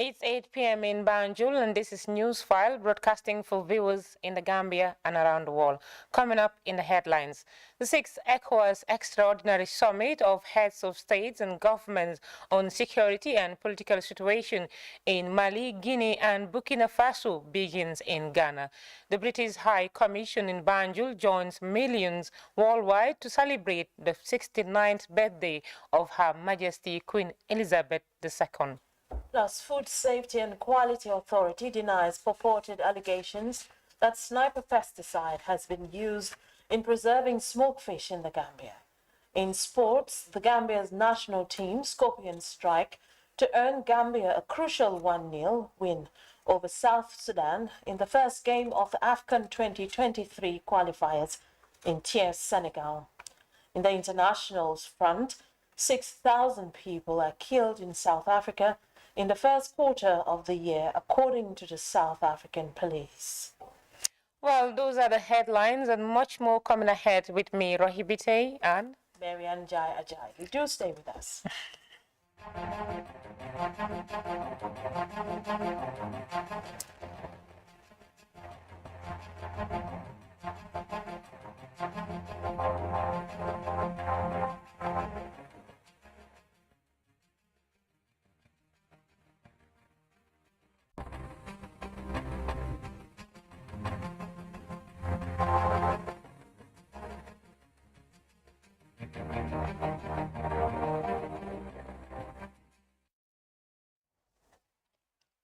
It's 8 p.m. in Banjul, and this is NewsFile, broadcasting for viewers in the Gambia and around the world. Coming up in the headlines, the 6th ECOWAS Extraordinary Summit of Heads of States and Governments on Security and Political Situation in Mali, Guinea, and Burkina Faso begins in Ghana. The British High Commission in Banjul joins millions worldwide to celebrate the 69th birthday of Her Majesty Queen Elizabeth II. Plus, Food Safety and Quality Authority denies purported allegations that sniper pesticide has been used in preserving smokefish in the Gambia. In sports, the Gambia's national team, Scorpions, strike to earn Gambia a crucial 1-0 win over South Sudan in the first game of the AFCON 2023 qualifiers in Thiès, Senegal. In the internationals front, 6,000 people are killed in South Africa in the first quarter of the year, according to the South African police. Well, those are the headlines and much more coming ahead with me, Rohibite and Marian Jai Ajay. Do stay with us.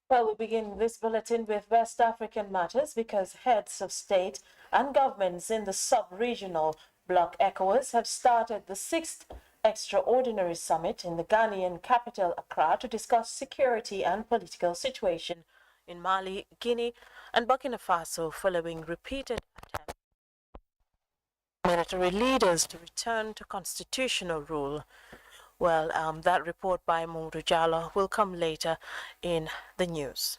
Well, we begin this bulletin with West African matters because heads of state and governments in the sub-regional bloc ECOWAS have started the 6th extraordinary summit in the Ghanaian capital Accra to discuss security and political situation in Mali, Guinea, and Burkina Faso following repeated attempts by military leaders to return to constitutional rule. Well, that report by Mamadou Jallow will come later in the news.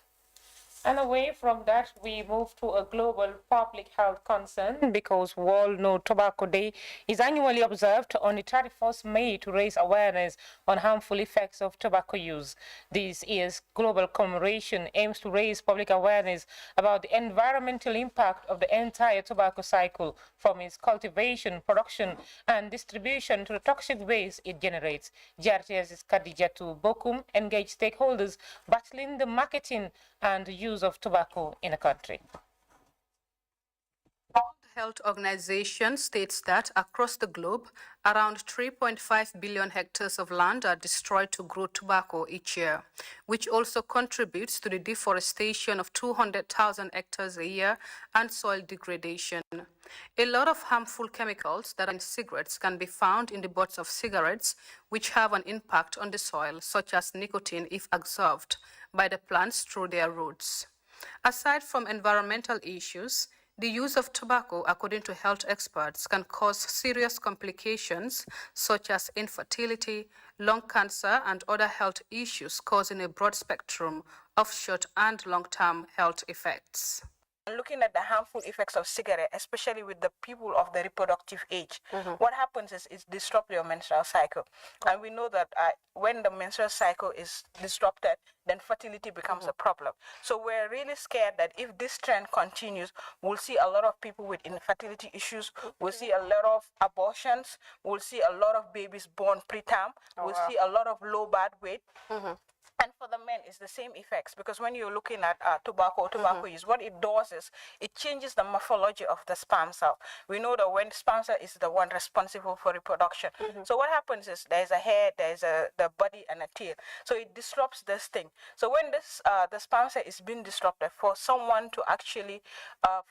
And away from that, we move to a global public health concern because World No Tobacco Day is annually observed on the 31st May to raise awareness on harmful effects of tobacco use. This year's global commemoration aims to raise public awareness about the environmental impact of the entire tobacco cycle, from its cultivation, production, and distribution to the toxic waste it generates. GRTS's Khadijatu Bokum engaged stakeholders battling the marketing and the use of tobacco in the country. The World Health Organization states that across the globe, around 3.5 billion hectares of land are destroyed to grow tobacco each year, which also contributes to the deforestation of 200,000 hectares a year and soil degradation. A lot of harmful chemicals that are in cigarettes can be found in the butts of cigarettes, which have an impact on the soil, such as nicotine if absorbed by the plants through their roots. Aside from environmental issues, the use of tobacco, according to health experts, can cause serious complications such as infertility, lung cancer, and other health issues, causing a broad spectrum of short and long-term health effects. Looking at the harmful effects of cigarette, especially with the people of the reproductive age, what happens is it disrupts your menstrual cycle. And we know that when the menstrual cycle is disrupted, then fertility becomes a problem. So we're really scared that if this trend continues, we'll see a lot of people with infertility issues, we'll see a lot of abortions, we'll see a lot of babies born preterm, we'll see a lot of low birth weight. And for the men, it's the same effects, because when you're looking at tobacco use, what it does is it changes the morphology of the sperm cell. We know that when sperm cell is the one responsible for reproduction. So what happens is there's a head, there's the body, and a tail. So it disrupts this thing. So when this the sperm cell is being disrupted, for someone to actually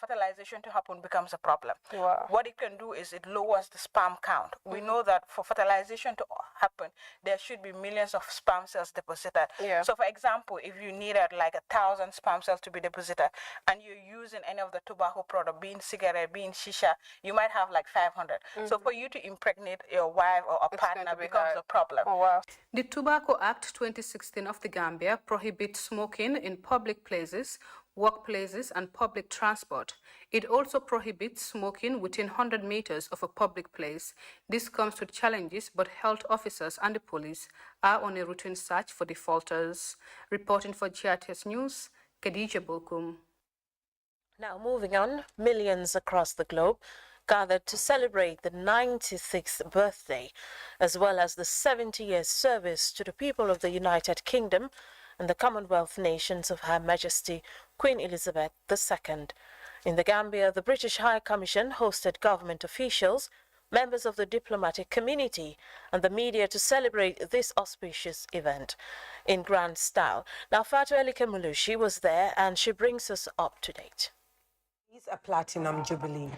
fertilization to happen becomes a problem. Wow. What it can do is it lowers the sperm count. We know that for fertilization to happen, there should be millions of sperm cells deposited. Yeah. So for example, if you needed like 1,000 sperm cells to be deposited and you're using any of the tobacco product, being cigarette, being shisha, you might have like 500. So for you to impregnate your wife or a partner becomes a problem. Oh, wow. The Tobacco Act 2016 of the Gambia prohibits smoking in public places, workplaces, and public transport. It also prohibits smoking within 100 meters of a public place. This comes with challenges, but health officers and the police are on a routine search for defaulters. Reporting for GRTS News, Khadija Bokum. Now, moving on, millions across the globe gathered to celebrate the 96th birthday, as well as the 70-year service to the people of the United Kingdom and the Commonwealth nations of Her Majesty Queen Elizabeth II. In the Gambia, the British High Commission hosted government officials, members of the diplomatic community, and the media to celebrate this auspicious event in grand style. Now, Fatu Elike Mulushi was there, and she brings us up to date. It's a platinum jubilee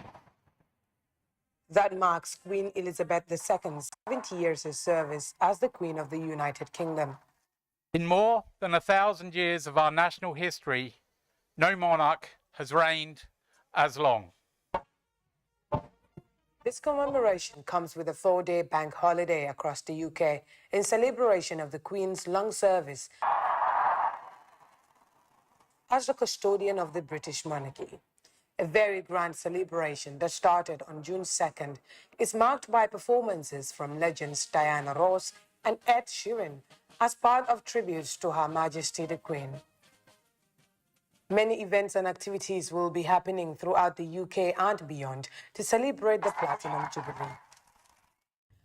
that marks Queen Elizabeth II's 70 years of service as the Queen of the United Kingdom. In more than 1,000 years of our national history, no monarch has reigned as long. This commemoration comes with a 4-day bank holiday across the UK in celebration of the Queen's long service as the custodian of the British monarchy. A very grand celebration that started on June 2nd is marked by performances from legends Diana Ross and Ed Sheeran as part of tributes to Her Majesty the Queen. Many events and activities will be happening throughout the UK and beyond to celebrate the Platinum Jubilee.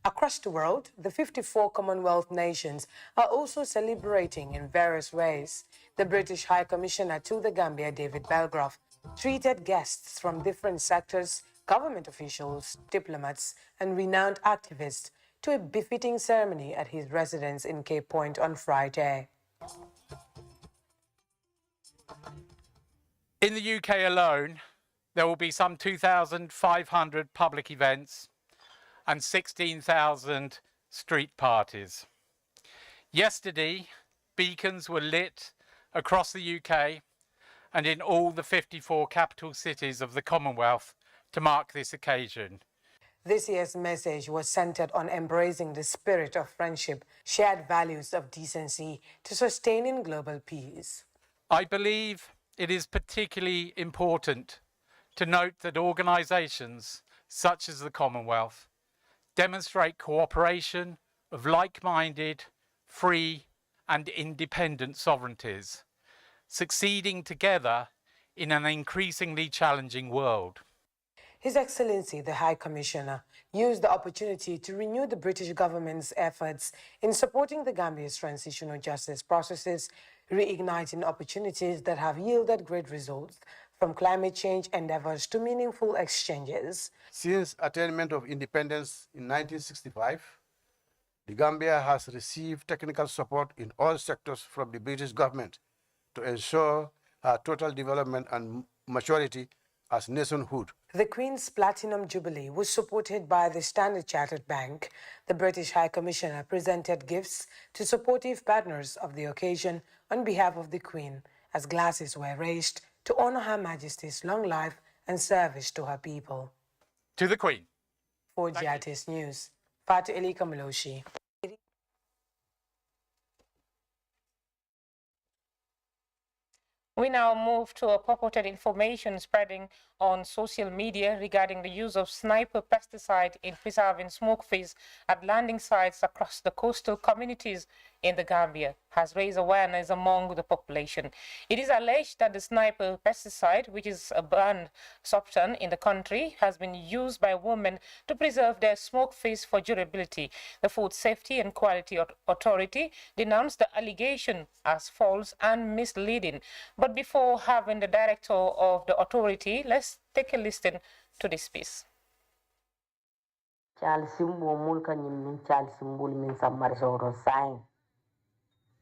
Across the world, the 54 Commonwealth nations are also celebrating in various ways. The British High Commissioner to the Gambia, David Belgrove, treated guests from different sectors, government officials, diplomats, and renowned activists to a befitting ceremony at his residence in Cape Point on Friday. In the UK alone, there will be some 2,500 public events and 16,000 street parties. Yesterday, beacons were lit across the UK and in all the 54 capital cities of the Commonwealth to mark this occasion. This year's message was centered on embracing the spirit of friendship, shared values of decency to sustaining global peace. I believe it is particularly important to note that organisations such as the Commonwealth demonstrate cooperation of like-minded, free and independent sovereignties, succeeding together in an increasingly challenging world. His Excellency, the High Commissioner, used the opportunity to renew the British government's efforts in supporting the Gambia's transitional justice processes, reigniting opportunities that have yielded great results, from climate change endeavors to meaningful exchanges. Since attainment of independence in 1965, the Gambia has received technical support in all sectors from the British government to ensure her total development and maturity as nationhood. The Queen's Platinum Jubilee was supported by the Standard Chartered Bank. The British High Commissioner presented gifts to supportive partners of the occasion on behalf of the Queen, as glasses were raised to honor Her Majesty's long life and service to her people. To the Queen. For GRTS News, Fatu Elika Mloshi. We now move to a purported information spreading on social media regarding the use of sniper pesticide in preserving smoke fish at landing sites across the coastal communities in the Gambia has raised awareness among the population. It is alleged that the sniper pesticide, which is a banned substance in the country, has been used by women to preserve their smoke fish for durability. The Food Safety and Quality Authority denounced the allegation as false and misleading. But before having the director of the authority, let's take a listen to this piece. Chal simbo mul kanyim min chal simbul min sammar soro sain.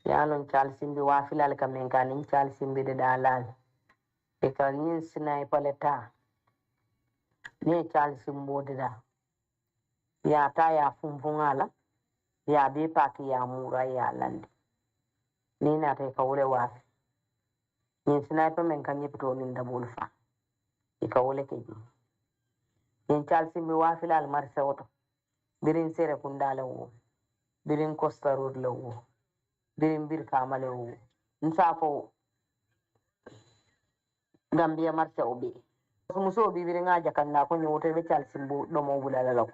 Yalon chal simbi wafilal kamen kanin chal simbi de dalal. Ekal nyin sinay paleta. Ne chal simbo de da. Ya ta ya funfungala. Ya be paki ya mura ya landi. Ni na te kawule wafi. Nyin sinay pa men kanyipto min da bulfa. Ikawule keji. Nyin chal simbi wafilal marse oto. Birin sere kundale wo. Birin Costa Road le wo. Birin bir kamale wo. Nsafo Gambia marse obi. Muso obi birin aja kanna ko nyote be chal simbo do mo bulala law.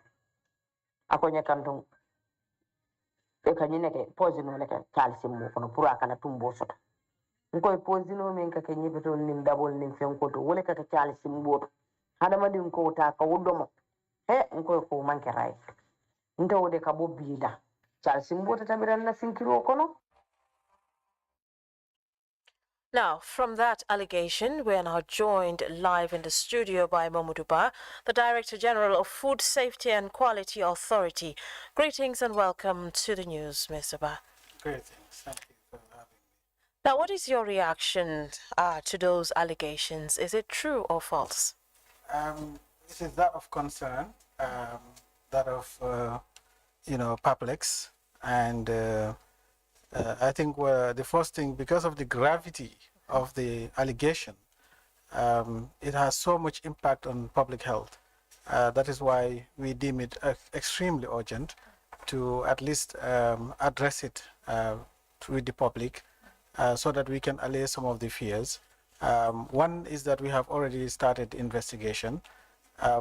Ako nyakantum e kanyine ke pozino le ke chal simbo kono pura kana tumbo soto. Ngoy pozino men ka kenyi beto nim dabol nim fen ko to wole ka chal simbo. Hada madin ko ta ka wudomo. Ngoy ko manke right. Ntawde ka bobila. Chal simbo tabiran na sinkiro kono. Now, from that allegation, we are now joined live in the studio by Mamuduba, the Director General of Food Safety and Quality Authority. Greetings and welcome to the news, Mr. Ba. Greetings. Thank you for having me. Now, what is your reaction to those allegations? Is it true or false? This is that of concern, that of, publics, and I think the first thing, because of the gravity of the allegation, it has so much impact on public health. That is why we deem it extremely urgent to at least address it with the public so that we can allay some of the fears. One is that we have already started investigation,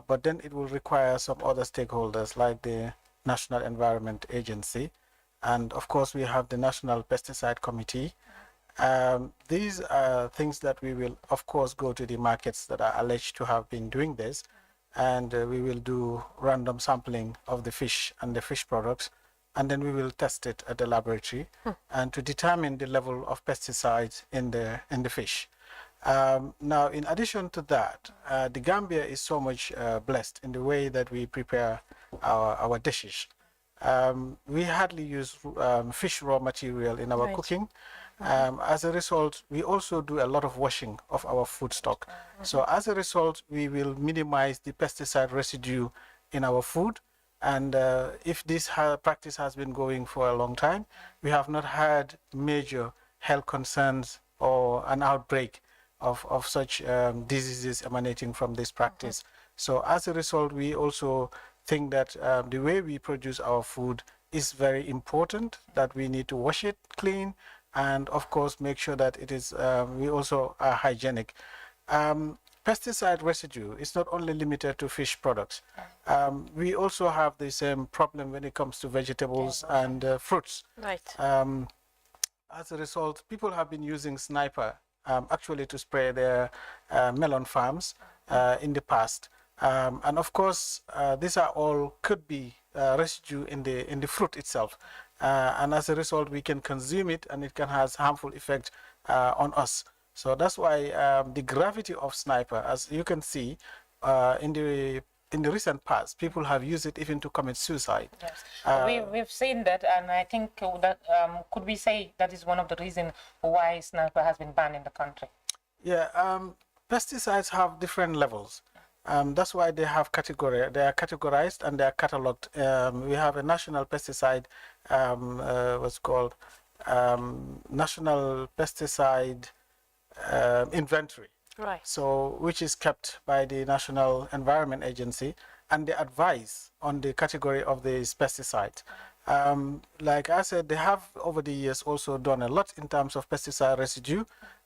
but then it will require some other stakeholders like the National Environment Agency, and of course we have the National Pesticide Committee. These are things that we will of course go to the markets that are alleged to have been doing this, and we will do random sampling of the fish and the fish products, and then we will test it at the laboratory and to determine the level of pesticides in the fish. Now, in addition to that, the Gambia is so much blessed in the way that we prepare our dishes. We hardly use fish raw material in our cooking. As a result, we also do a lot of washing of our food stock. So as a result, we will minimize the pesticide residue in our food. And if this practice has been going for a long time, we have not had major health concerns or an outbreak of such diseases emanating from this practice. So as a result, we also think that the way we produce our food is very important, that we need to wash it clean, and of course make sure that it is, we also are hygienic. Pesticide residue is not only limited to fish products. We also have the same problem when it comes to vegetables and fruits. Right. As a result, people have been using sniper actually to spray their melon farms in the past. And of course, these are all could be residue in the fruit itself. And as a result, we can consume it and it can have harmful effect on us. So that's why the gravity of sniper, as you can see, in the recent past, people have used it even to commit suicide. Yes. We've seen that, and I think that could we say that is one of the reasons why sniper has been banned in the country? Yeah, pesticides have different levels. That's why they have category. They are categorized and they are cataloged. We have a national pesticide, what's called national pesticide inventory. Right. So, which is kept by the National Environment Agency, and they advise on the category of these pesticides. Like I said, they have over the years also done a lot in terms of pesticide residue.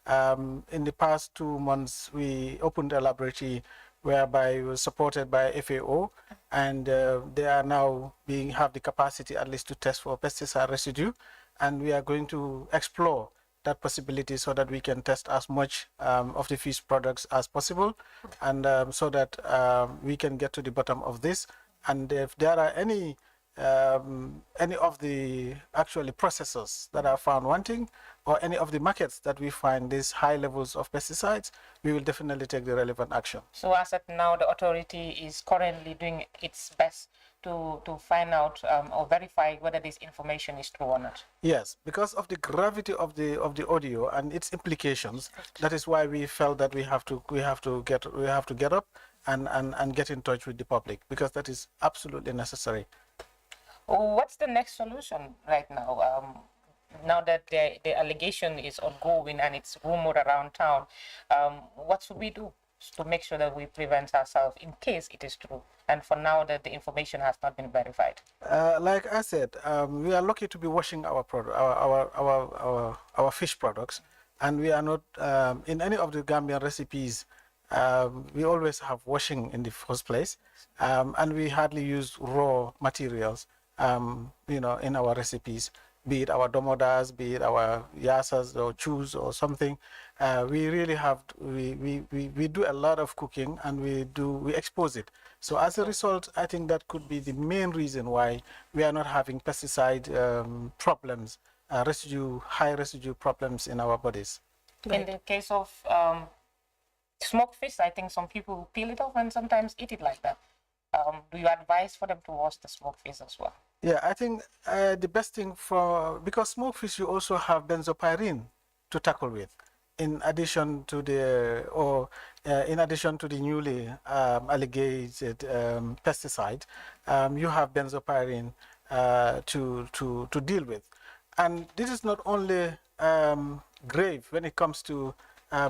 In the past 2 months, we opened a laboratory whereby it was supported by FAO, and they are now have the capacity at least to test for pesticide residue. and we are going to explore that possibility so that we can test as much of the fish products as possible, and so that we can get to the bottom of this. And if there are any of the actually processors that are found wanting, or any of the markets that we find these high levels of pesticides, we will definitely take the relevant action. So as of now, the authority is currently doing its best to find out or verify whether this information is true or not. Yes, because of the gravity of the audio and its implications, that is why we felt that we have to get up and get in touch with the public, because that is absolutely necessary. What's the next solution right now? Now that the allegation is ongoing and it's rumored around town, what should we do to make sure that we prevent ourselves in case it is true, and for now that the information has not been verified? Like I said, we are lucky to be washing our fish products, and we are not in any of the Gambian recipes. We always have washing in the first place, and we hardly use raw materials, in our recipes, be it our domodas, be it our yasas or chews or something. We really have, we do a lot of cooking, and we expose it. So as a result, I think that could be the main reason why we are not having pesticide problems, high residue problems in our bodies. In the case of smoked fish, I think some people peel it off and sometimes eat it like that. Do you advise for them to wash the smoked fish as well? Yeah, I think the best thing because smoked fish, you also have benzopyrene to tackle with, in addition to the newly alleged pesticide. You have benzopyrene to deal with, and this is not only grave when it comes to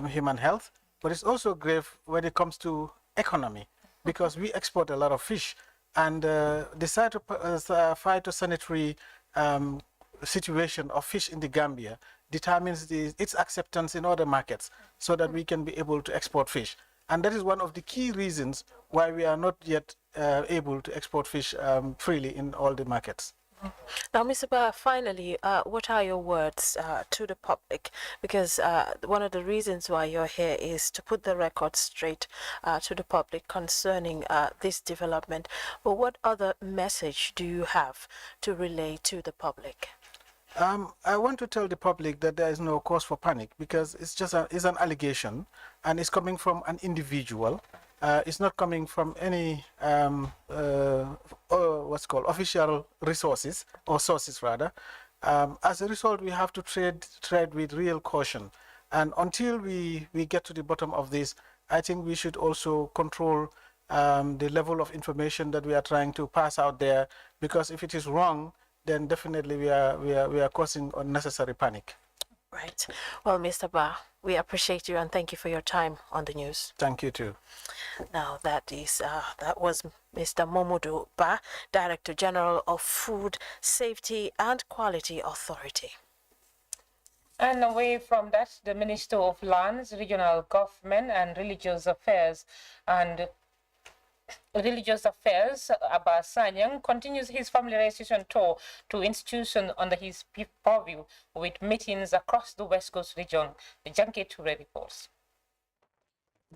human health, but it's also grave when it comes to economy, because we export a lot of fish, and the phytosanitary situation of fish in the Gambia determines its acceptance in other markets, so that we can be able to export fish. And that is one of the key reasons why we are not yet able to export fish freely in all the markets. Now, Mr. Ba, finally, what are your words to the public? Because one of the reasons why you're here is to put the record straight to the public concerning this development. But what other message do you have to relay to the public? I want to tell the public that there is no cause for panic, because it's just it's an allegation, and it's coming from an individual. It's not coming from any what's called official resources, or sources rather. As a result, we have to tread with real caution, and until we get to the bottom of this, I think we should also control the level of information that we are trying to pass out there, because if it is wrong, then definitely we are causing unnecessary panic. Right. Well, Mr. Ba, we appreciate you and thank you for your time on the news. Thank you too. Now that was Mr. Momodu Ba, Director General of Food Safety and Quality Authority. And away from that, the Minister of Lands, Regional Government and Religious Affairs, Abba Sanyang, continues his familiarization tour to institutions under his purview, with meetings across the West Coast region. The Janke Ture reports.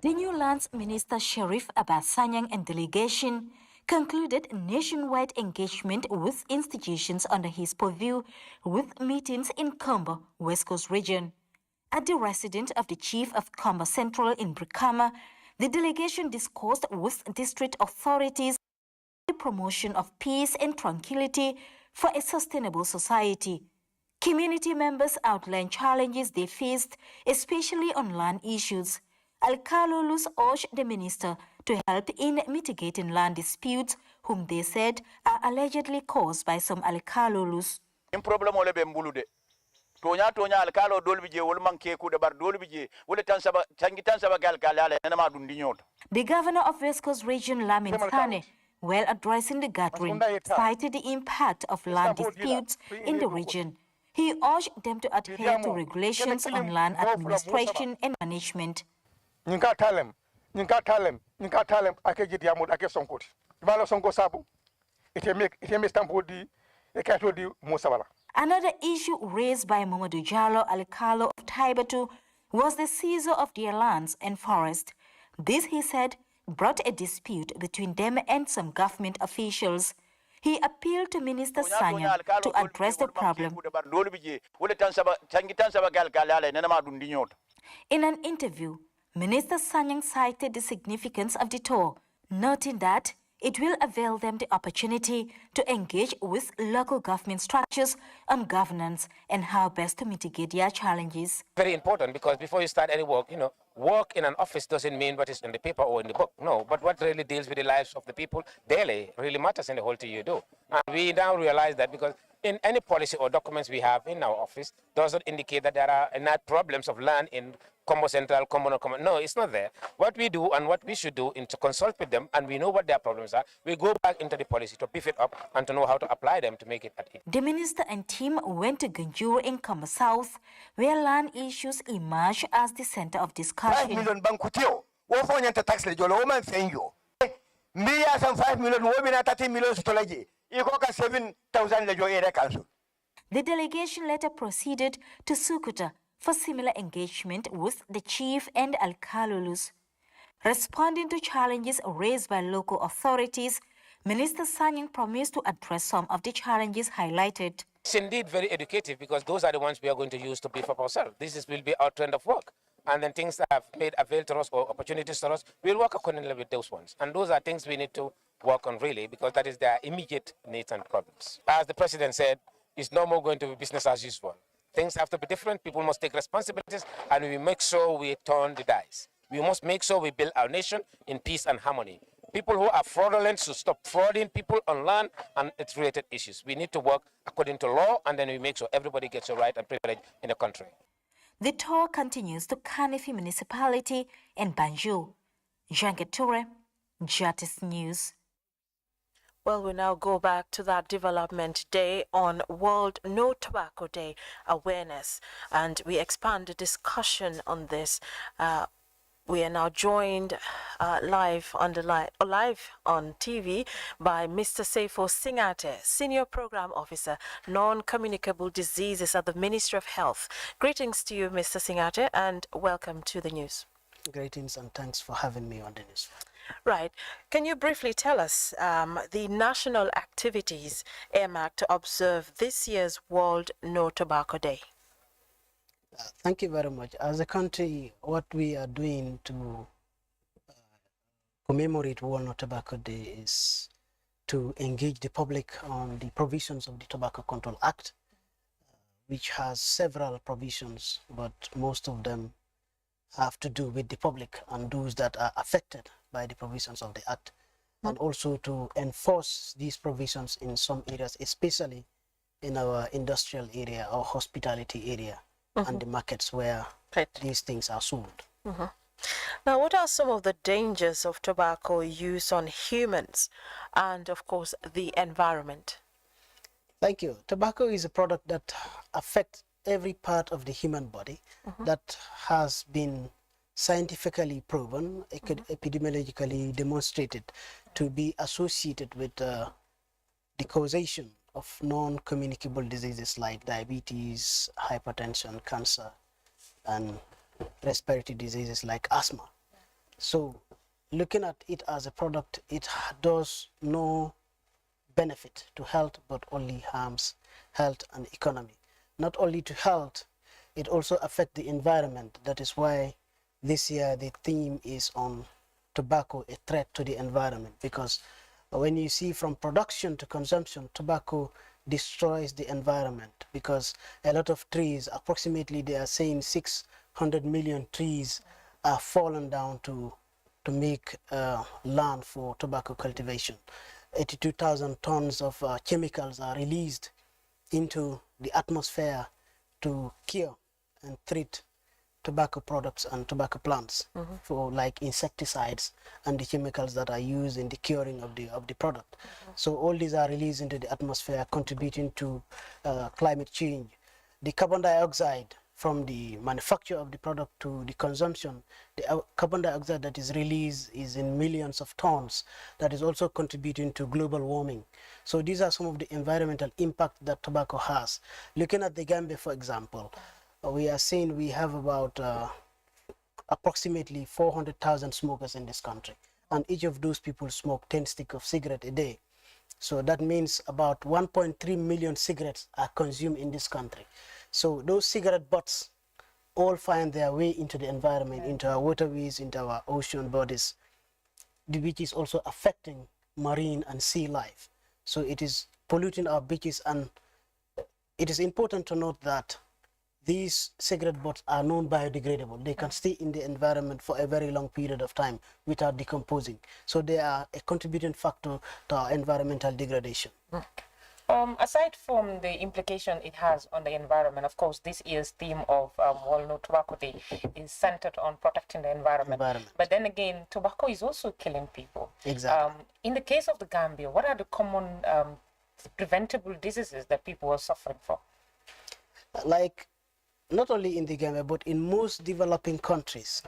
The new Lands Minister Sheriff Abba Sanyang and delegation concluded nationwide engagement with institutions under his purview, with meetings in Combo, West Coast region. At the residence of the Chief of Combo Central in Brikama, the delegation discussed with district authorities the promotion of peace and tranquility for a sustainable society. Community members outlined challenges they faced, especially on land issues. Alkalolus urged the minister to help in mitigating land disputes, whom they said are allegedly caused by some Alkalolus. The governor of West Coast Region, Lamin Kane, while addressing the gathering, cited the impact of land disputes in the region. He urged them to adhere to regulations on land administration and management. Another issue raised by Mamadou Jallo Alikalo of Taibatu was the seizure of their lands and forest. This, he said, brought a dispute between them and some government officials. He appealed to Minister Sanyang to address the problem. In an interview, Minister Sanyang cited the significance of the tour, noting that it will avail them the opportunity to engage with local government structures on governance and how best to mitigate their challenges. Very important, because before you start any work, work in an office doesn't mean what is in the paper or in the book. No, but what really deals with the lives of the people daily really matters in the whole thing you do. And we now realize that because in any policy or documents we have in our office doesn't indicate that there are not problems of land in Combo Central, Combo no Combo. No, it's not there. What we do and what we should do is to consult with them, and we know what their problems are. We go back into the policy to beef it up and to know how to apply them to make it at it. The minister and team went to Ganjuru in Combo South, where land issues emerged as the center of discussion. 5 million bankutio, wofonyanta tax le jolo woman fenyo. Mia some 5 million, women 30 million stolaji. Ikoka 7,000 le jo area council. The delegation later proceeded to Sukuta for similar engagement with the chief and Alkalulus. Responding to challenges raised by local authorities, Minister Sanyang promised to address some of the challenges highlighted. It's indeed very educative, because those are the ones we are going to use to beef up ourselves. Will be our trend of work. And then things that have made avail to us or opportunities to us, we'll work accordingly with those ones. And those are things we need to work on really, because that is their immediate needs and problems. As the president said, it's no more going to be business as usual. Things have to be different. People must take responsibilities, and we make sure we turn the dice. We must make sure we build our nation in peace and harmony. People who are fraudulent should stop frauding people on land and its related issues. We need to work according to law, and then we make sure everybody gets a right and privilege in the country. The tour continues to Kanifi Municipality and Banjul. Janket Toure, Jatis News. Well, we now go back to that development day on World No Tobacco Day awareness, and we expand the discussion on this. We are now joined live on TV by Mr. Seifo Singate, Senior Program Officer, Non-Communicable Diseases at the Ministry of Health. Greetings to you, Mr. Singate, and welcome to the news. Greetings and thanks for having me on the news. Right. Can you briefly tell us the national activities earmarked to observe this year's World No Tobacco Day? Thank you very much. As a country, what we are doing to commemorate World No Tobacco Day is to engage the public on the provisions of the Tobacco Control Act, which has several provisions, but most of them have to do with the public and those that are affected by the provisions of the Act, and also to enforce these provisions in some areas, especially in our industrial area or hospitality area and the markets where these things are sold. Now, what are some of the dangers of tobacco use on humans and, of course, the environment? Thank you. Tobacco is a product that affects every part of the human body that has been scientifically proven, epidemiologically demonstrated to be associated with the causation of non-communicable diseases like diabetes, hypertension, cancer, and respiratory diseases like asthma. So looking at it as a product, it does no benefit to health, but only harms health and economy. Not only to health, it also affects the environment. That is why this year the theme is on tobacco, a threat to the environment, because when you see from production to consumption, tobacco destroys the environment, because a lot of trees, approximately they are saying 600 million trees are fallen down to make land for tobacco cultivation. 82,000 tons of chemicals are released into the atmosphere to cure and treat tobacco products and tobacco plants for like insecticides and the chemicals that are used in the curing of the product. So all these are released into the atmosphere, contributing to climate change. The carbon dioxide from the manufacture of the product to the consumption, the carbon dioxide that is released is in millions of tons. That is also contributing to global warming. So these are some of the environmental impact that tobacco has. Looking at the Gambia, for example, we are saying we have about approximately 400,000 smokers in this country, and each of those people smoke 10 sticks of cigarette a day. So that means about 1.3 million cigarettes are consumed in this country. So those cigarette butts all find their way into the environment, into our waterways, into our ocean bodies, which is also affecting marine and sea life. So it is polluting our beaches, and it is important to note that these cigarette butts are non-biodegradable. They can stay in the environment for a very long period of time without decomposing. So they are a contributing factor to our environmental degradation. Aside from the implication it has on the environment, of course, this year's theme of World No Tobacco Day is centered on protecting the environment. But then again, tobacco is also killing people. Exactly. In the case of the Gambia, what are the common preventable diseases that people are suffering from? Like, not only in the Gambia, but in most developing countries,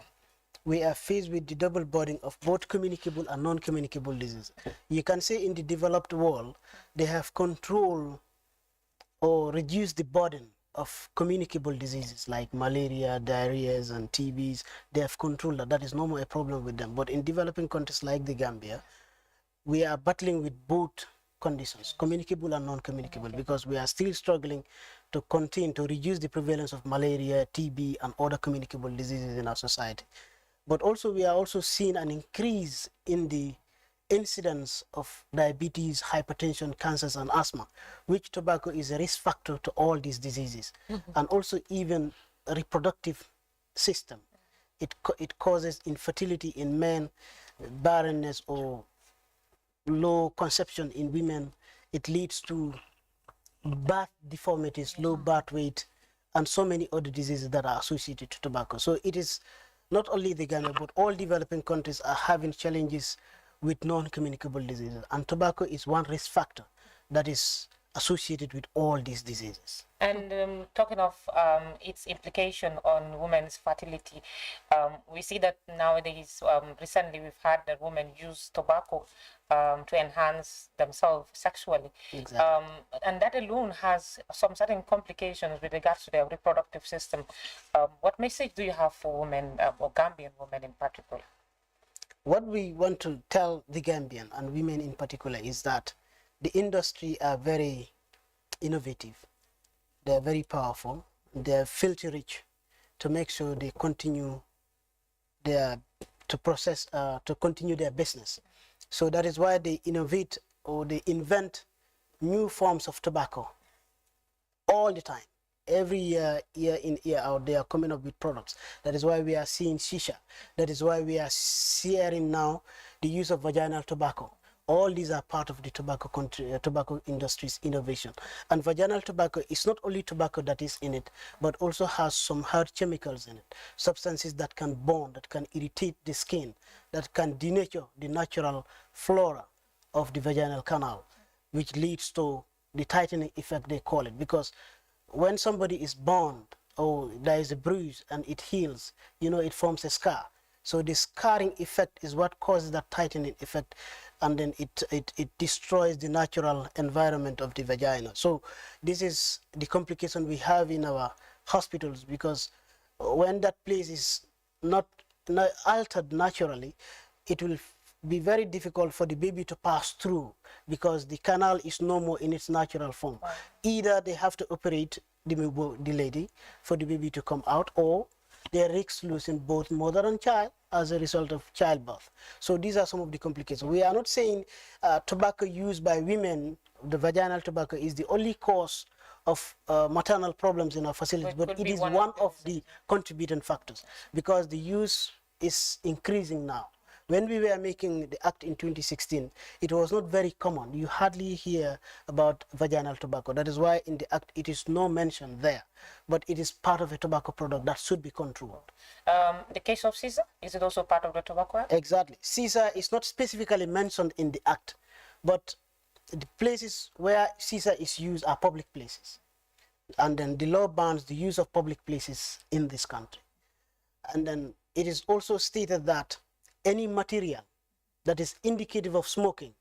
we are faced with the double burden of both communicable and non-communicable diseases. You can say in the developed world, they have controlled or reduced the burden of communicable diseases like malaria, diarrheas, and TBs. They have controlled that. That is no more a problem with them. But in developing countries like the Gambia, we are battling with both conditions, communicable and non-communicable, because we are still struggling to contain, to reduce the prevalence of malaria, TB, and other communicable diseases in our society. But also we are also seeing an increase in the incidence of diabetes, hypertension, cancers, and asthma, which tobacco is a risk factor to all these diseases. And also even reproductive system. It causes infertility in men, barrenness or low conception in women. It leads to birth deformities, low birth weight, and so many other diseases that are associated to tobacco. So it is not only the Gambia, but all developing countries are having challenges with non-communicable diseases. And tobacco is one risk factor that is associated with all these diseases. And talking of its implication on women's fertility, we see that nowadays, recently we've had that women use tobacco to enhance themselves sexually. Exactly. And that alone has some certain complications with regards to their reproductive system. What message do you have for women, or Gambian women in particular? What we want to tell the Gambian and women in particular is that the industry are very innovative. They're very powerful. They're filter rich to make sure they continue to continue their business. So that is why they innovate or they invent new forms of tobacco all the time. Every year, year in, year out, they are coming up with products. That is why we are seeing shisha. That is why we are seeing now the use of vaginal tobacco. All these are part of the tobacco industry's innovation. And vaginal tobacco is not only tobacco that is in it, but also has some hard chemicals in it, substances that can burn, that can irritate the skin, that can denature the natural flora of the vaginal canal, which leads to the tightening effect, they call it. Because when somebody is burned or there is a bruise and it heals, it forms a scar. So the scarring effect is what causes that tightening effect, and then it destroys the natural environment of the vagina. So this is the complication we have in our hospitals, because when that place is not altered naturally, it will be very difficult for the baby to pass through, because the canal is no more in its natural form. Either they have to operate the lady for the baby to come out, or they risk losing both mother and child as a result of childbirth. So these are some of the complications. We are not saying tobacco used by women, the vaginal tobacco, is the only cause of maternal problems in our facilities, but it is one of the contributing factors, because the use is increasing now. When we were making the act in 2016, it was not very common. You hardly hear about vaginal tobacco. That is why in the act it is no mention there, but it is part of a tobacco product that should be controlled. The case of Caesar, is it also part of the tobacco act? Exactly. Caesar is not specifically mentioned in the act, but the places where Caesar is used are public places. And then the law bans the use of public places in this country. And then it is also stated that any material that is indicative of smoking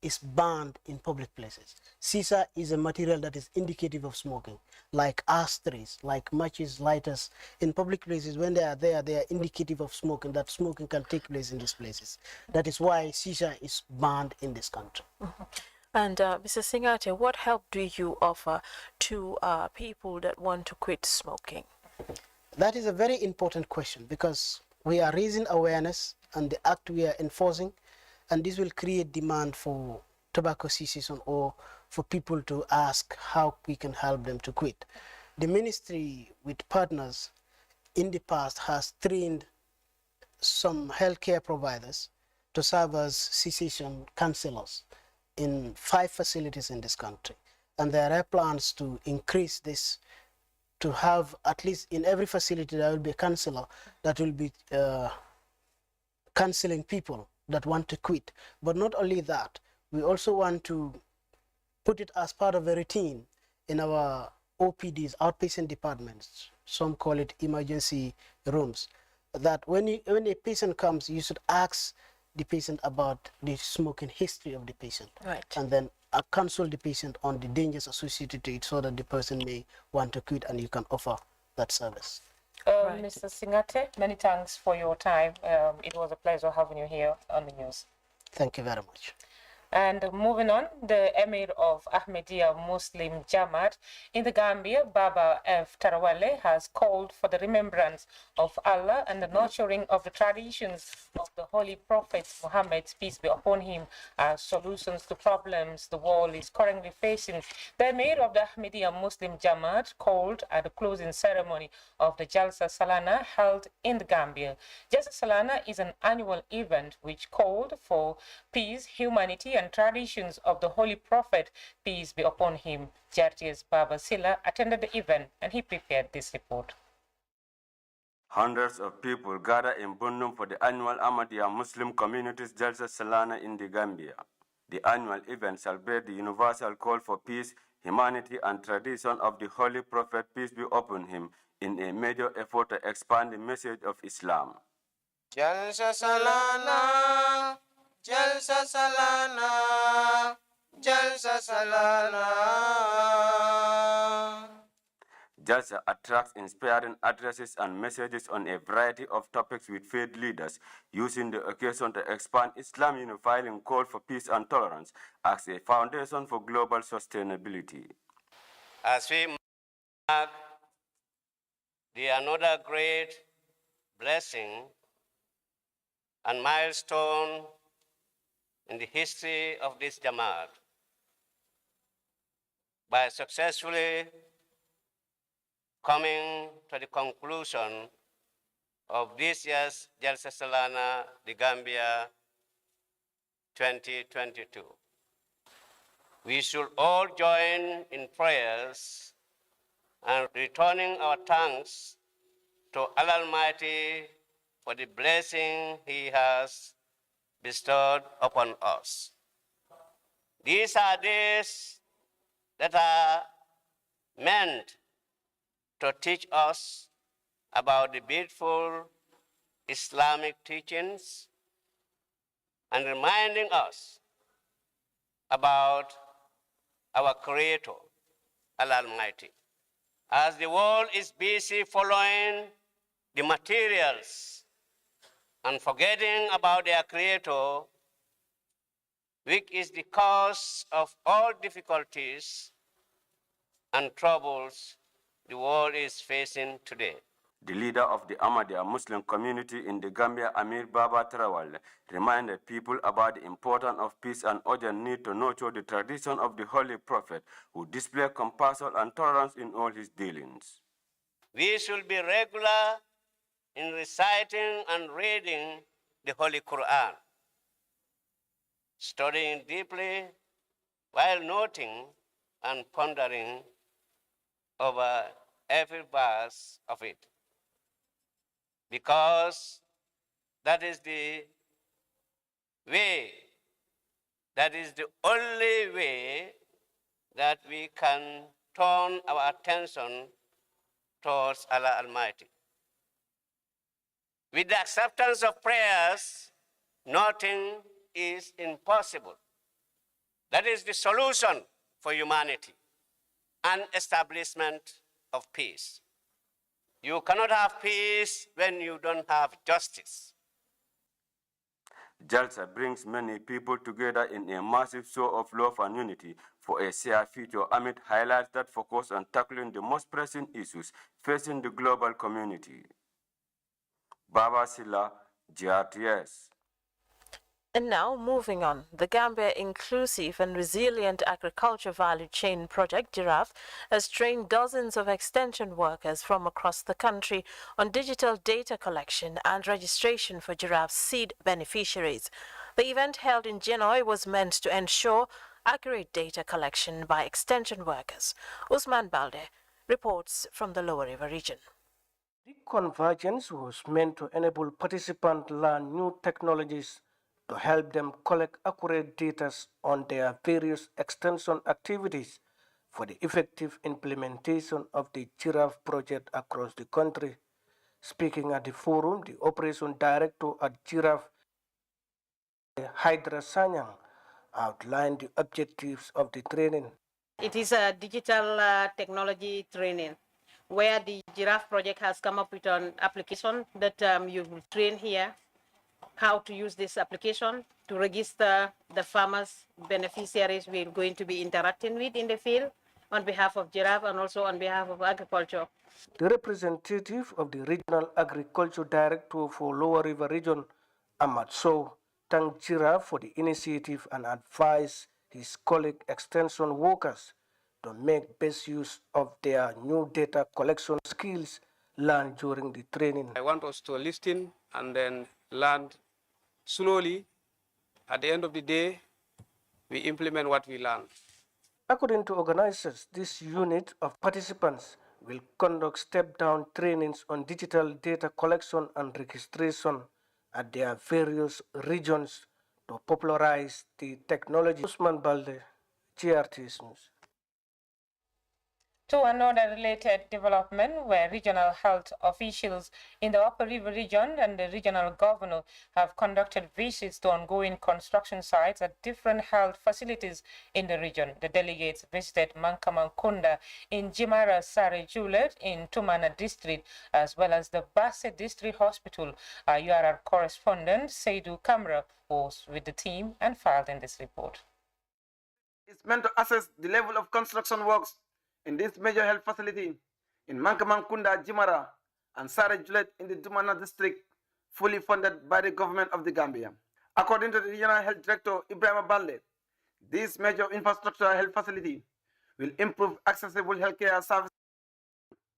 is banned in public places. Shisha is a material that is indicative of smoking, like ashtrays, like matches, lighters. In public places, when they are there, they are indicative of smoking, that smoking can take place in these places. That is why shisha is banned in this country. And Mr. Singate, what help do you offer to people that want to quit smoking? That is a very important question because we are raising awareness and the act we are enforcing, and this will create demand for tobacco cessation or for people to ask how we can help them to quit. The ministry with partners in the past has trained some healthcare providers to serve as cessation counselors in 5 facilities in this country. And there are plans to increase this, to have at least in every facility there will be a counselor that will be counseling people that want to quit. But not only that, we also want to put it as part of a routine in our OPDs, outpatient departments. Some call it emergency rooms. That when a patient comes, you should ask the patient about the smoking history of the patient. Right. And then counsel the patient on the dangers associated to it so that the person may want to quit and you can offer that service. Right. Mr. Singate, many thanks for your time. It was a pleasure having you here on the news. Thank you very much. And moving on, the Emir of Ahmadiyya Muslim Jamaat in the Gambia, Baba F. Tarawale, has called for the remembrance of Allah and the nurturing of the traditions of the Holy Prophet Muhammad, peace be upon him, as solutions to problems the world is currently facing. The Emir of the Ahmadiyya Muslim Jamaat called at the closing ceremony of the Jalsa Salana held in the Gambia. Jalsa Salana is an annual event which called for peace, humanity, and traditions of the Holy Prophet, peace be upon him. Jartius Baba Silla attended the event and he prepared this report. Hundreds of people gather in Bundum for the annual Ahmadiyya Muslim Community's Jalsa Salana in the Gambia. The annual event celebrates the universal call for peace, humanity, and tradition of the Holy Prophet, peace be upon him, in a major effort to expand the message of Islam. Jalsa Salana, Jalsa Salana, Jalsa Salana. Jalsa attracts inspiring addresses and messages on a variety of topics with faith leaders, using the occasion to expand Islam unifying call for peace and tolerance as a foundation for global sustainability. As we mark another great blessing and milestone in the history of this Jamaat, by successfully coming to the conclusion of this year's Jalsa Salana, the Gambia 2022. We should all join in prayers and returning our thanks to Allah Almighty for the blessing He has bestowed upon us. These are days that are meant to teach us about the beautiful Islamic teachings and reminding us about our Creator, Allah Almighty. As the world is busy following the materials and forgetting about their Creator, which is the cause of all difficulties and troubles the world is facing today. The leader of the Ahmadiyya Muslim community in the Gambia, Amir Baba Tarawal, reminded people about the importance of peace and urgent need to nurture the tradition of the Holy Prophet, who displayed compassion and tolerance in all his dealings. We should be regular in reciting and reading the Holy Quran, studying deeply while noting and pondering over every verse of it, because that is the way, that is the only way that we can turn our attention towards Allah Almighty. With the acceptance of prayers, nothing is impossible. That is the solution for humanity and establishment of peace. You cannot have peace when you don't have justice. Jalsa brings many people together in a massive show of love and unity for a shared future amid highlights that focus on tackling the most pressing issues facing the global community. Baba Silla, GRTS. And now, moving on, the Gambia Inclusive and Resilient Agriculture Value Chain Project, GIRAF, has trained dozens of extension workers from across the country on digital data collection and registration for GIRAF's seed beneficiaries. The event held in Genoa was meant to ensure accurate data collection by extension workers. Usman Balde reports from the Lower River region. The convergence was meant to enable participants to learn new technologies to help them collect accurate data on their various extension activities for the effective implementation of the GIRAF project across the country. Speaking at the forum, the operation director at GIRAF, Hydra Sanyang, outlined the objectives of the training. It is a digital technology training where the GIRAF project has come up with an application that you will train here how to use this application to register the farmers, beneficiaries we're going to be interacting with in the field on behalf of GIRAF and also on behalf of agriculture. The representative of the Regional Agriculture Director for Lower River Region, Ahmad Sow, thanked GIRAF for the initiative and advised his colleague extension workers to make best use of their new data collection skills learned during the training. I want us to listen and then learn slowly. At the end of the day, we implement what we learn. According to organizers, this unit of participants will conduct step-down trainings on digital data collection and registration at their various regions to popularize the technology. Usman Balde, GRTS News. To another related development where regional health officials in the Upper River region and the regional governor have conducted visits to ongoing construction sites at different health facilities in the region. The delegates visited Mankamankunda in Jimara Sare Julet in Tumana district as well as the Basse district hospital. Our URR correspondent Seidu Kamra was with the team and filed in this report. It's meant to assess the level of construction works in this major health facility in Mankamankunda, Jimara, and Sare Julet in the Dumana district, fully funded by the government of the Gambia. According to the Regional Health Director, Ibrahim Balde, this major infrastructure health facility will improve accessible healthcare services.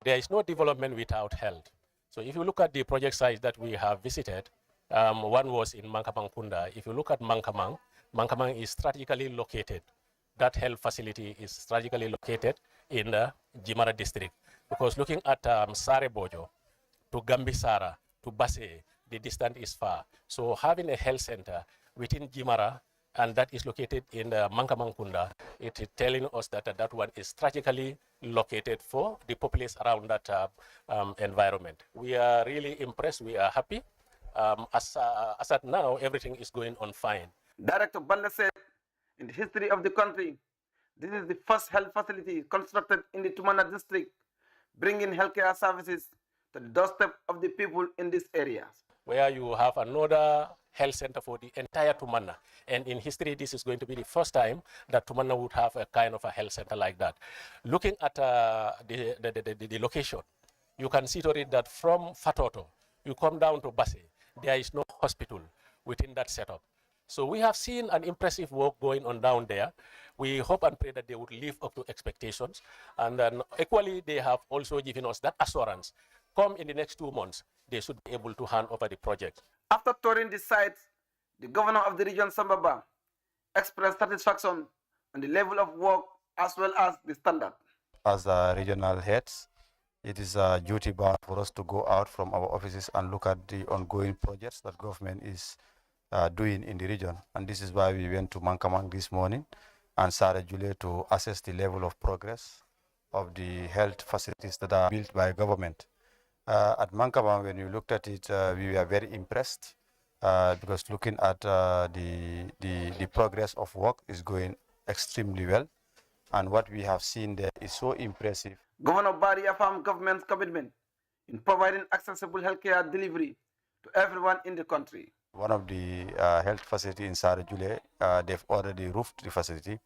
There is no development without health. So if you look at the project sites that we have visited, one was in Mankamankunda. If you look at Mankamang, Mankamang is strategically located. That health facility is strategically located in the Jimara district. Because looking at Sare Bojo, to Gambisara, to Basse, the distance is far. So having a health center within Jimara, and that is located in Mankamankunda, it is telling us that that one is strategically located for the populace around that environment. We are really impressed, we are happy. As at now, everything is going on fine. Director Balde said, in the history of the country, this is the first health facility constructed in the Tumana district, bringing healthcare services to the doorstep of the people in this area. Where you have another health center for the entire Tumana. And in history, this is going to be the first time that Tumana would have a kind of a health center like that. Looking at the location, you can see to it that from Fatoto, you come down to Basse, there is no hospital within that setup. So we have seen an impressive work going on down there. We hope and pray that they would live up to expectations. And then equally, they have also given us that assurance. Come in the next 2 months, they should be able to hand over the project. After touring the site, the governor of the region, Sambaba, expressed satisfaction on the level of work as well as the standard. As regional heads, it is a duty bound for us to go out from our offices and look at the ongoing projects that government is doing in the region. And this is why we went to Mankamang this morning and Sare Julet to assess the level of progress of the health facilities that are built by government. At Mankabang, when you looked at it, we were very impressed because looking at the progress of work is going extremely well. And what we have seen there is so impressive. Governor Barry affirmed government's commitment in providing accessible healthcare delivery to everyone in the country. One of the health facilities in Sarajule, they've already roofed the facility.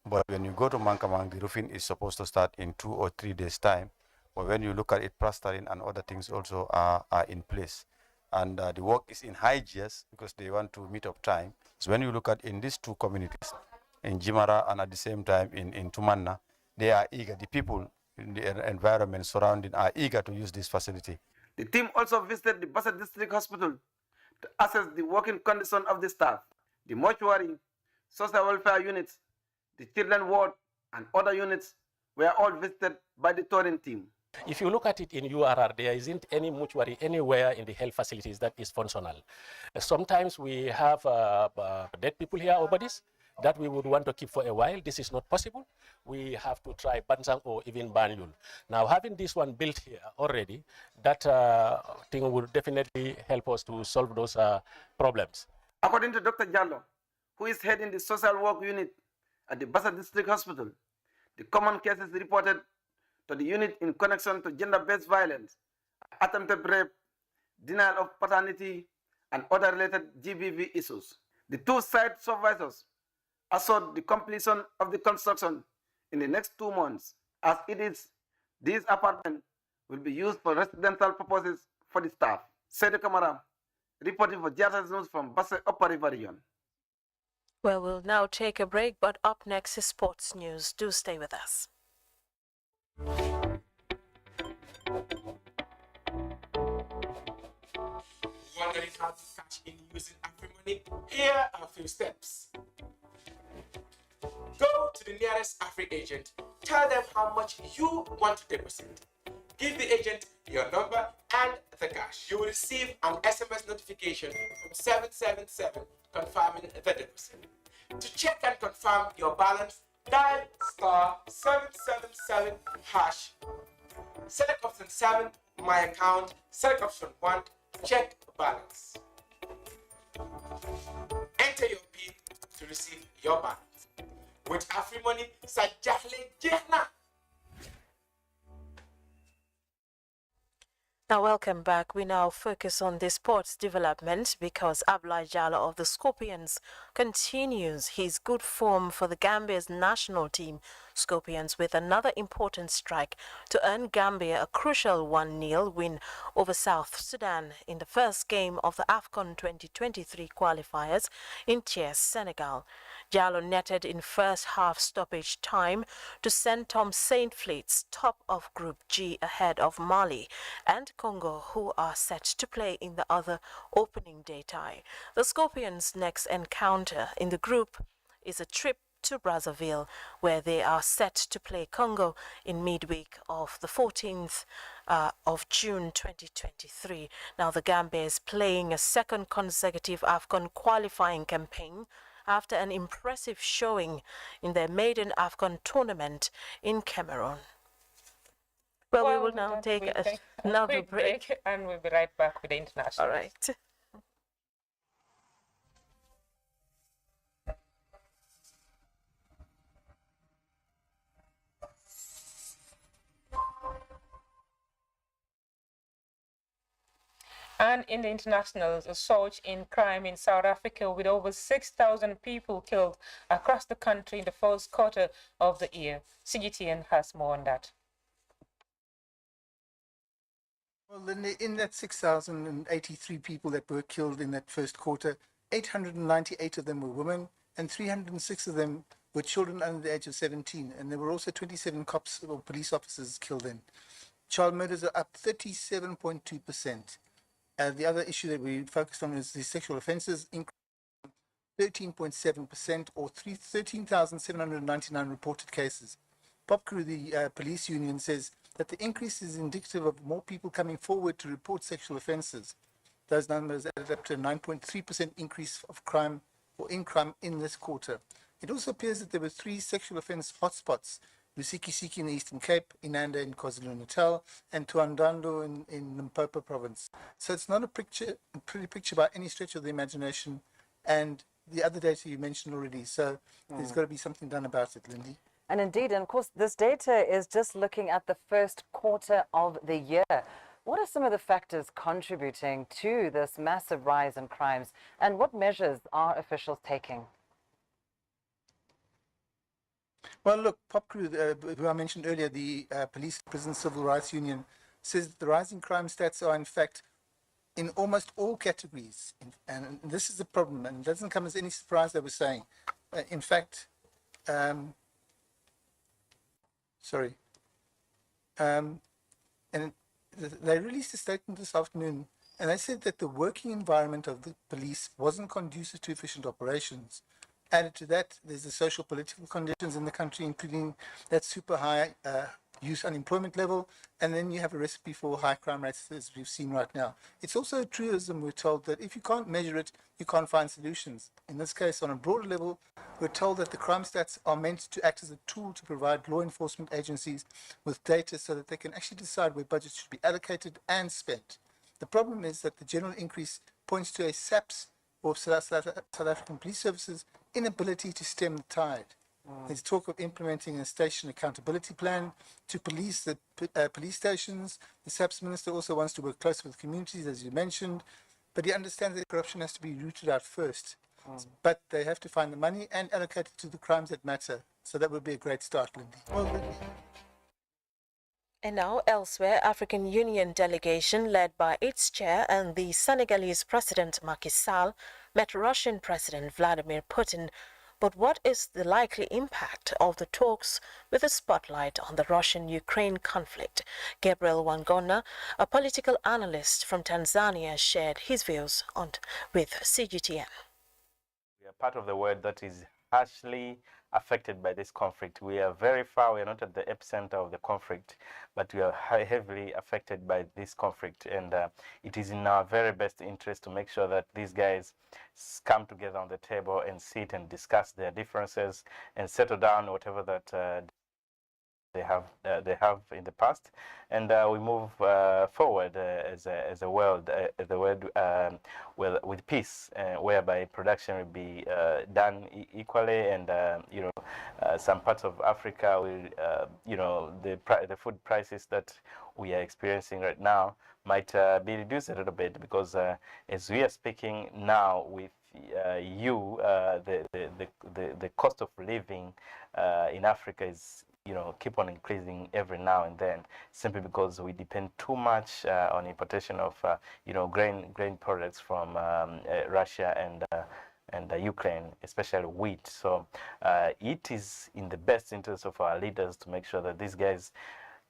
But when you go to Mankamang, the roofing is supposed to start in 2 or 3 days' time. But when you look at it, plastering and other things also are in place. And the work is in high gears because they want to meet up time. So when you look at in these two communities, in Jimara and at the same time in Tumanna, they are eager. The people in the environment surrounding are eager to use this facility. The team also visited the Bassa District Hospital to assess the working condition of the staff. The mortuary, social welfare units, the children ward, and other units were all visited by the touring team. If you look at it in URR, there isn't any mortuary anywhere in the health facilities that is functional. Sometimes we have dead people here or bodies that we would want to keep for a while. This is not possible. We have to try Bansang or even Banyul. Now, having this one built here already, that thing will definitely help us to solve those problems. According to Dr. Jallo, who is heading the social work unit at the Bassa District Hospital, the common cases reported to the unit in connection to gender-based violence, attempted rape, denial of paternity, and other related GBV issues. The two site supervisors assured the completion of the construction in the next 2 months. As it is, these apartments will be used for residential purposes for the staff. Said Kamara, reporting for Jatas News from Bassa Upper River Region. Well, we'll now take a break, but up next is sports news. Do stay with us. Wondering how to cash in using AfriMoney? Here are a few steps. Go to the nearest Afri agent. Tell them how much you want to deposit. Give the agent your number and the cash. You will receive an SMS notification from 777 confirming the deposit. To check and confirm your balance, dial *777#. Select option 7, My Account. Select option 1, Check Balance. Enter your PIN to receive your balance. With AfriMoney, Sajahle Jehna. Now, welcome back. We now focus on the sports development because Abla Jala of the Scorpions continues his good form for the Gambia's national team, Scorpions, with another important strike to earn Gambia a crucial 1-0 win over South Sudan in the first game of the AFCON 2023 qualifiers in Thiès, Senegal. Jallo netted in first half stoppage time to send Tom Saintfleet's top of Group G ahead of Mali and Congo, who are set to play in the other opening day tie. The Scorpions' next encounter in the group is a trip to Brazzaville, where they are set to play Congo in midweek of the 14th of June 2023. Now, the Gambia is playing a second consecutive AFCON qualifying campaign after an impressive showing in their maiden AFCON tournament in Cameroon. Well, we will now take another break and we'll be right back with the international. All right. And in the internationals, a surge in crime in South Africa with over 6,000 people killed across the country in the first quarter of the year. CGTN has more on that. Well, in that 6,083 people that were killed in that first quarter, 898 of them were women and 306 of them were children under the age of 17. And there were also 27 cops or police officers killed then. Child murders are up 37.2%. The other issue that we focused on is the sexual offences, increased 13.7% or 13,799 reported cases. POPCRU, the police union, says that the increase is indicative of more people coming forward to report sexual offences. Those numbers added up to a 9.3% increase of crime or in crime in this quarter. It also appears that there were 3 sexual offence hotspots Lusikisiki in the Eastern Cape, Inanda in KwaZulu-Natal, and Tuandando in Limpopo province. So it's not a pretty picture by any stretch of the imagination, and the other data you mentioned already. So there's got to be something done about it, Lindy. And indeed, and of course, this data is just looking at the first quarter of the year. What are some of the factors contributing to this massive rise in crimes, and what measures are officials taking? Well, look, PopCrew, who I mentioned earlier, the Police Prison Civil Rights Union, says that the rising crime stats are, in fact, in almost all categories. And this is the problem, and it doesn't come as any surprise, they were saying. In fact, and they released a statement this afternoon, and they said that the working environment of the police wasn't conducive to efficient operations. Added to that, there's the social political conditions in the country, including that super high youth unemployment level, and then you have a recipe for high crime rates, as we've seen right now. It's also a truism, we're told, that if you can't measure it, you can't find solutions. In this case, on a broader level, we're told that the crime stats are meant to act as a tool to provide law enforcement agencies with data so that they can actually decide where budgets should be allocated and spent. The problem is that the general increase points to a SAPS, or South African Police Services, inability to stem the tide. There's talk of implementing a station accountability plan to police the police stations. The SAPS minister also wants to work closely with communities, as you mentioned, but he understands that corruption has to be rooted out first. But they have to find the money and allocate it to the crimes that matter. So that would be a great start, Lindy. And now, elsewhere, African Union delegation led by its chair and the Senegalese President Macky Sall met Russian President Vladimir Putin. But what is the likely impact of the talks with a spotlight on the Russian-Ukraine conflict? Gabriel Wangona, a political analyst from Tanzania, shared his views with CGTN. We are part of the world that is harshly affected by this conflict. We are very far, we are not at the epicenter of the conflict, but we are heavily affected by this conflict. And it is in our very best interest to make sure that these guys come together on the table and sit and discuss their differences and settle down whatever that they have in the past, and we move forward as a world, with peace, whereby production will be done equally, and some parts of Africa will, the food prices that we are experiencing right now might be reduced a little bit, because as we are speaking now with the cost of living in Africa is keep on increasing every now and then, simply because we depend too much on importation of grain products from Russia and Ukraine, especially wheat. So it is in the best interest of our leaders to make sure that these guys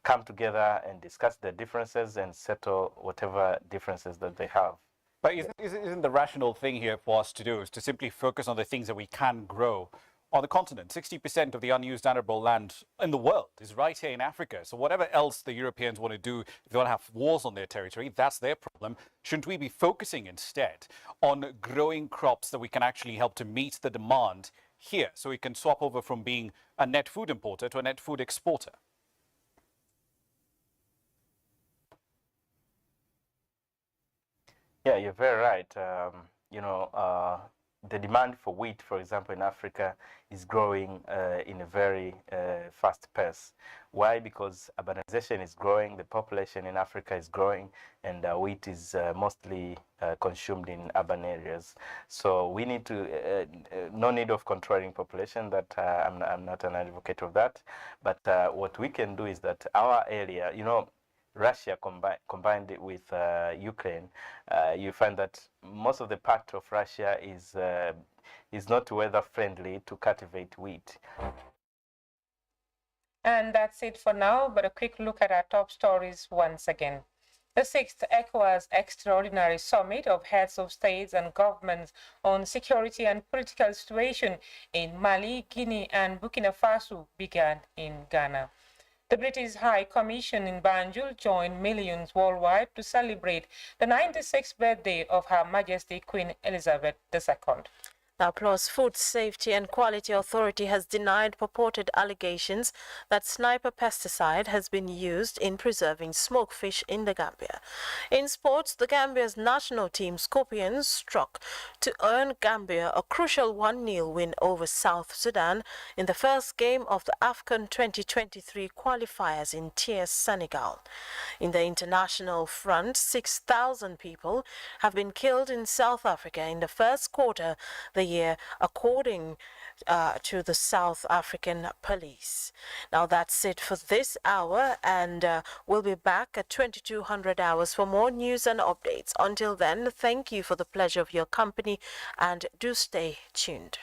come together and discuss their differences and settle whatever differences that they have. But isn't the rational thing here for us to do is to simply focus on the things that we can grow on the continent? 60% of the unused arable land in the world is right here in Africa. So whatever else the Europeans want to do, if they want to have wars on their territory, that's their problem. Shouldn't we be focusing instead on growing crops that we can actually help to meet the demand here, so we can swap over from being a net food importer to a net food exporter? Yeah, you're very right. The demand for wheat, for example, in Africa is growing in a very fast pace. Why? Because urbanization is growing, the population in Africa is growing, and wheat is mostly consumed in urban areas. So we need to, no need of controlling population, that I'm not an advocate of that. But what we can do is that our area, Russia combined it with Ukraine, you find that most of the part of Russia is not weather friendly to cultivate wheat. And that's it for now, but a quick look at our top stories once again. The 6th ECOWAS Extraordinary Summit of Heads of States and Governments on Security and Political Situation in Mali, Guinea and Burkina Faso began in Ghana. The British High Commission in Banjul joined millions worldwide to celebrate the 96th birthday of Her Majesty Queen Elizabeth II. Now, plus Food Safety and Quality Authority has denied purported allegations that sniper pesticide has been used in preserving smoked fish in the Gambia. In sports, the Gambia's national team Scorpions struck to earn Gambia a crucial 1-0 win over South Sudan in the first game of the AFCON 2023 qualifiers in TS Senegal. In the international front, 6,000 people have been killed in South Africa in the first quarter the year, according to the South African police. Now that's it for this hour, and we'll be back at 2200 hours for more news and updates. Until then, thank you for the pleasure of your company, and do stay tuned.